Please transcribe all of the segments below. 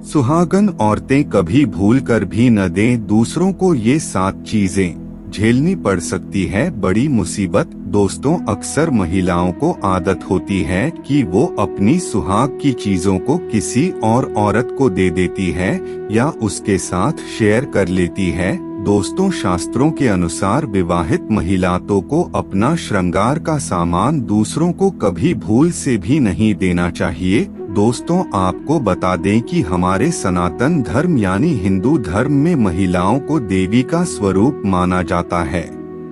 सुहागन औरतें कभी भूल कर भी न दें दूसरों को ये 7 चीजें, झेलनी पड़ सकती है बड़ी मुसीबत। दोस्तों, अक्सर महिलाओं को आदत होती है कि वो अपनी सुहाग की चीजों को किसी और औरत को दे देती है या उसके साथ शेयर कर लेती है। दोस्तों, शास्त्रों के अनुसार विवाहित महिलाओं को अपना श्रृंगार का सामान दूसरों को कभी भूल से भी नहीं देना चाहिए। दोस्तों, आपको बता दें कि हमारे सनातन धर्म यानी हिंदू धर्म में महिलाओं को देवी का स्वरूप माना जाता है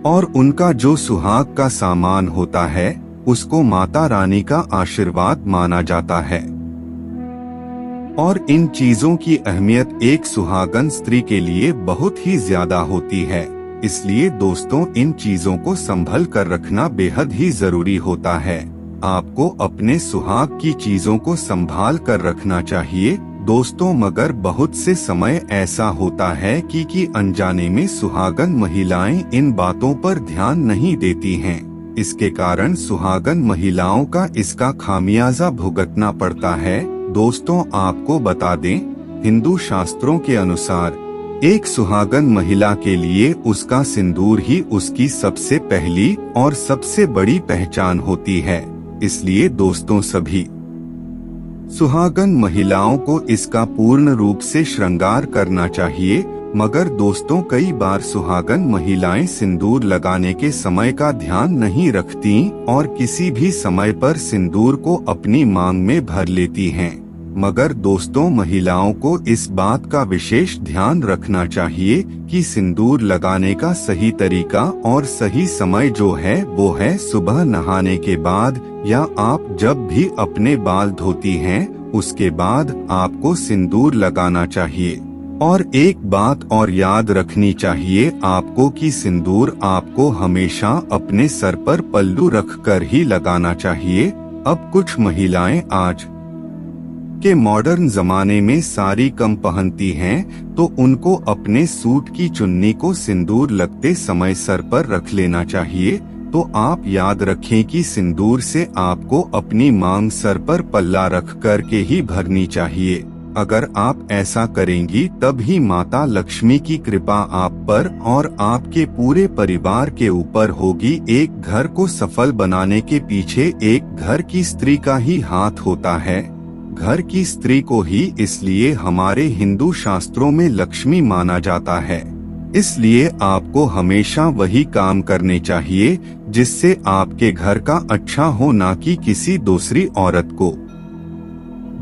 और उनका जो सुहाग का सामान होता है उसको माता रानी का आशीर्वाद माना जाता है और इन चीजों की अहमियत एक सुहागन स्त्री के लिए बहुत ही ज्यादा होती है। इसलिए दोस्तों, इन चीजों को संभल कर रखना बेहद ही जरूरी होता है। आपको अपने सुहाग की चीजों को संभाल कर रखना चाहिए। दोस्तों, मगर बहुत से समय ऐसा होता है कि अनजाने में सुहागन महिलाएं इन बातों पर ध्यान नहीं देती हैं। इसके कारण सुहागन महिलाओं का इसका खामियाजा भुगतना पड़ता है। दोस्तों, आपको बता दें, हिंदू शास्त्रों के अनुसार एक सुहागन महिला के लिए उसका सिंदूर ही उसकी सबसे पहली और सबसे बड़ी पहचान होती है। इसलिए दोस्तों, सभी सुहागन महिलाओं को इसका पूर्ण रूप से श्रृंगार करना चाहिए। मगर दोस्तों, कई बार सुहागन महिलाएं सिंदूर लगाने के समय का ध्यान नहीं रखती और किसी भी समय पर सिंदूर को अपनी मांग में भर लेती हैं। मगर दोस्तों, महिलाओं को इस बात का विशेष ध्यान रखना चाहिए कि सिंदूर लगाने का सही तरीका और सही समय जो है वो है सुबह नहाने के बाद या आप जब भी अपने बाल धोती हैं उसके बाद आपको सिंदूर लगाना चाहिए। और एक बात और याद रखनी चाहिए आपको कि सिंदूर आपको हमेशा अपने सर पर पल्लू रखकर ही लगाना चाहिए। अब कुछ महिलाएं आज के मॉडर्न जमाने में साड़ी कम पहनती हैं, तो उनको अपने सूट की चुन्नी को सिंदूर लगते समय सर पर रख लेना चाहिए। तो आप याद रखें कि सिंदूर से आपको अपनी मांग सर पर पल्ला रख कर के ही भरनी चाहिए। अगर आप ऐसा करेंगी तब ही माता लक्ष्मी की कृपा आप पर और आपके पूरे परिवार के ऊपर होगी। एक घर को सफल बनाने के पीछे एक घर की स्त्री का ही हाथ होता है। घर की स्त्री को ही इसलिए हमारे हिंदू शास्त्रों में लक्ष्मी माना जाता है। इसलिए आपको हमेशा वही काम करने चाहिए जिससे आपके घर का अच्छा हो, ना कि किसी दूसरी औरत को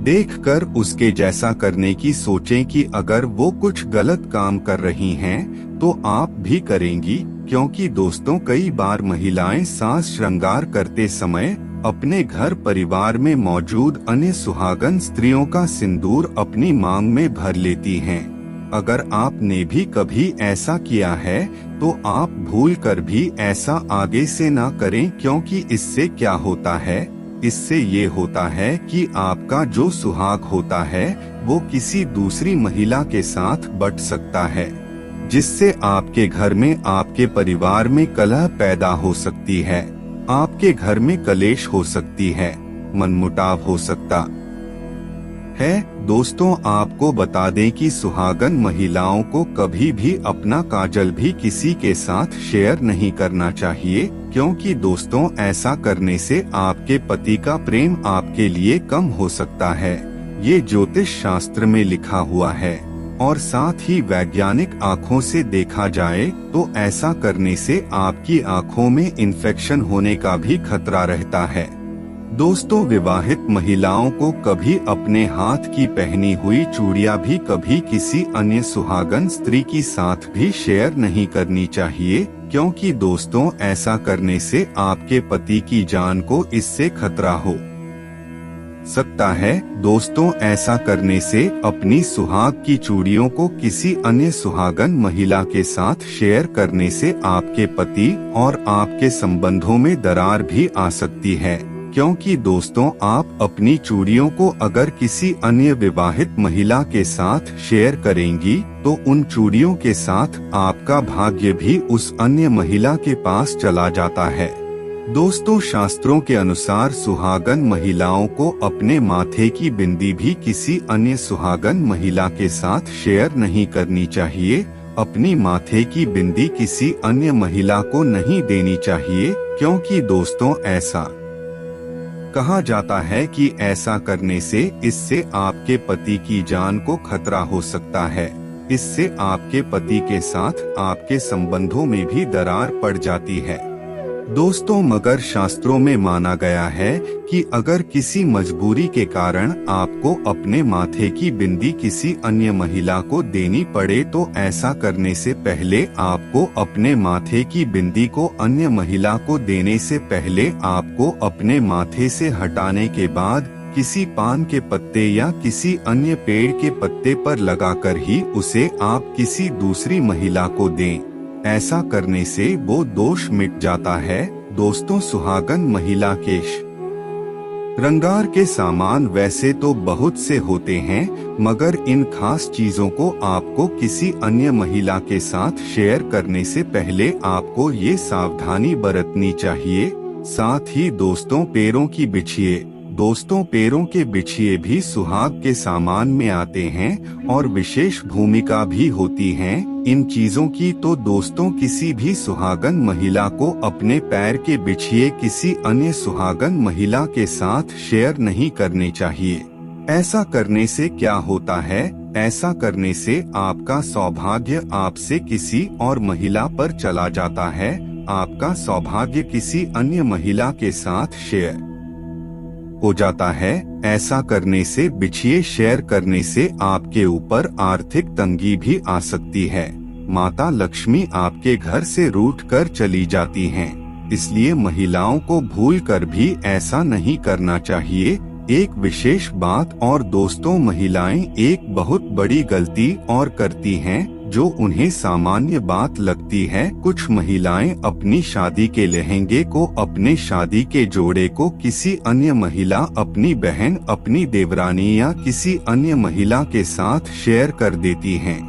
देखकर उसके जैसा करने की सोचें कि अगर वो कुछ गलत काम कर रही हैं तो आप भी करेंगी। क्योंकि दोस्तों, कई बार महिलाएं साज श्रृंगार करते समय अपने घर परिवार में मौजूद अन्य सुहागन स्त्रियों का सिंदूर अपनी मांग में भर लेती हैं। अगर आपने भी कभी ऐसा किया है तो आप भूल कर भी ऐसा आगे से ना करें, क्योंकि इससे क्या होता है, इससे ये होता है कि आपका जो सुहाग होता है वो किसी दूसरी महिला के साथ बट सकता है, जिससे आपके घर में आपके परिवार में कलह पैदा हो सकती है, आपके घर में कलेश हो सकती है, मनमुटाव हो सकता है। दोस्तों, आपको बता दें कि सुहागन महिलाओं को कभी भी अपना काजल भी किसी के साथ शेयर नहीं करना चाहिए, क्योंकि दोस्तों ऐसा करने से आपके पति का प्रेम आपके लिए कम हो सकता है। ये ज्योतिष शास्त्र में लिखा हुआ है और साथ ही वैज्ञानिक आँखों से देखा जाए तो ऐसा करने से आपकी आँखों में इन्फेक्शन होने का भी खतरा रहता है। दोस्तों, विवाहित महिलाओं को कभी अपने हाथ की पहनी हुई चूड़ियां भी कभी किसी अन्य सुहागन स्त्री की साथ भी शेयर नहीं करनी चाहिए, क्योंकि दोस्तों ऐसा करने से आपके पति की जान को इससे खतरा हो सकता है। दोस्तों, ऐसा करने से अपनी सुहाग की चूड़ियों को किसी अन्य सुहागन महिला के साथ शेयर करने से आपके पति और आपके संबंधों में दरार भी आ सकती है, क्योंकि दोस्तों आप अपनी चूड़ियों को अगर किसी अन्य विवाहित महिला के साथ शेयर करेंगी तो उन चूड़ियों के साथ आपका भाग्य भी उस अन्य महिला के पास चला जाता है। दोस्तों, शास्त्रों के अनुसार सुहागन महिलाओं को अपने माथे की बिंदी भी किसी अन्य सुहागन महिला के साथ शेयर नहीं करनी चाहिए। अपनी माथे की बिंदी किसी अन्य महिला को नहीं देनी चाहिए, क्योंकि दोस्तों ऐसा कहा जाता है कि ऐसा करने से इससे आपके पति की जान को खतरा हो सकता है। इससे आपके पति के साथ आपके संबंधों में भी दरार पड़ जाती है। दोस्तों, मगर शास्त्रों में माना गया है कि अगर किसी मजबूरी के कारण आपको अपने माथे की बिंदी किसी अन्य महिला को देनी पड़े तो ऐसा करने से पहले आपको अपने माथे की बिंदी को अन्य महिला को देने से पहले आपको अपने माथे से हटाने के बाद किसी पान के पत्ते या किसी अन्य पेड़ के पत्ते पर लगाकर ही उसे आप किसी दूसरी महिला को दें। ऐसा करने से वो दोष मिट जाता है। दोस्तों, सुहागन महिला के श्रृंगार के सामान वैसे तो बहुत से होते हैं, मगर इन खास चीजों को आपको किसी अन्य महिला के साथ शेयर करने से पहले आपको ये सावधानी बरतनी चाहिए। साथ ही दोस्तों, पैरों की बिछिए। दोस्तों, पैरों के बिछिए भी सुहाग के सामान में आते हैं और विशेष भूमिका भी होती है इन चीजों की। तो दोस्तों, किसी भी सुहागन महिला को अपने पैर के बिछिए किसी अन्य सुहागन महिला के साथ शेयर नहीं करने चाहिए। ऐसा करने से क्या होता है? ऐसा करने से आपका सौभाग्य आपसे किसी और महिला पर चला जाता है। आपका सौभाग्य किसी अन्य महिला के साथ शेयर हो जाता है। ऐसा करने से बिछिए शेयर करने से आपके ऊपर आर्थिक तंगी भी आ सकती है। माता लक्ष्मी आपके घर से रूठ कर चली जाती हैं। इसलिए महिलाओं को भूलकर भी ऐसा नहीं करना चाहिए। एक विशेष बात और दोस्तों, महिलाएं एक बहुत बड़ी गलती और करती हैं जो उन्हें सामान्य बात लगती है। कुछ महिलाएं अपनी शादी के लहंगे को, अपने शादी के जोड़े को किसी अन्य महिला, अपनी बहन, अपनी देवरानी या किसी अन्य महिला के साथ शेयर कर देती हैं।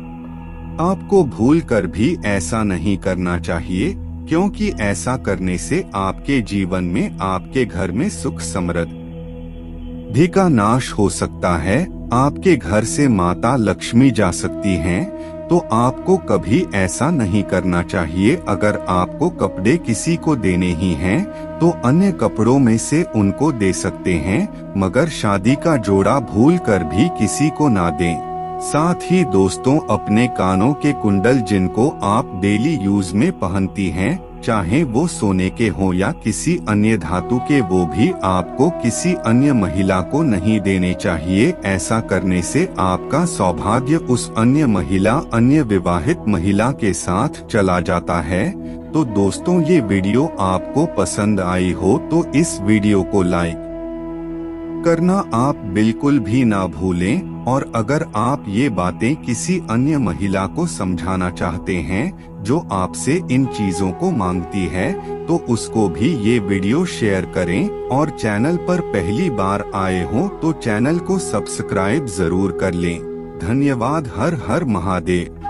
आपको भूलकर भी ऐसा नहीं करना चाहिए, क्योंकि ऐसा करने से आपके जीवन में, आपके घर में सुख समृद्धि का नाश हो सकता है। आपके घर से माता लक्ष्मी जा सकती हैं। तो आपको कभी ऐसा नहीं करना चाहिए। अगर आपको कपड़े किसी को देने ही हैं, तो अन्य कपड़ों में से उनको दे सकते हैं, मगर शादी का जोड़ा भूलकर भी किसी को ना दें। साथ ही दोस्तों, अपने कानों के कुंडल जिनको आप डेली यूज में पहनती हैं, चाहे वो सोने के हो या किसी अन्य धातु के, वो भी आपको किसी अन्य महिला को नहीं देने चाहिए। ऐसा करने से आपका सौभाग्य उस अन्य महिला, अन्य विवाहित महिला के साथ चला जाता है। तो दोस्तों, ये वीडियो आपको पसंद आई हो तो इस वीडियो को लाइक करना आप बिल्कुल भी ना भूलें। और अगर आप ये बातें किसी अन्य महिला को समझाना चाहते हैं जो आपसे इन चीजों को मांगती है, तो उसको भी ये वीडियो शेयर करें। और चैनल पर पहली बार आए हो तो चैनल को सब्सक्राइब जरूर कर लें। धन्यवाद। हर हर महादेव।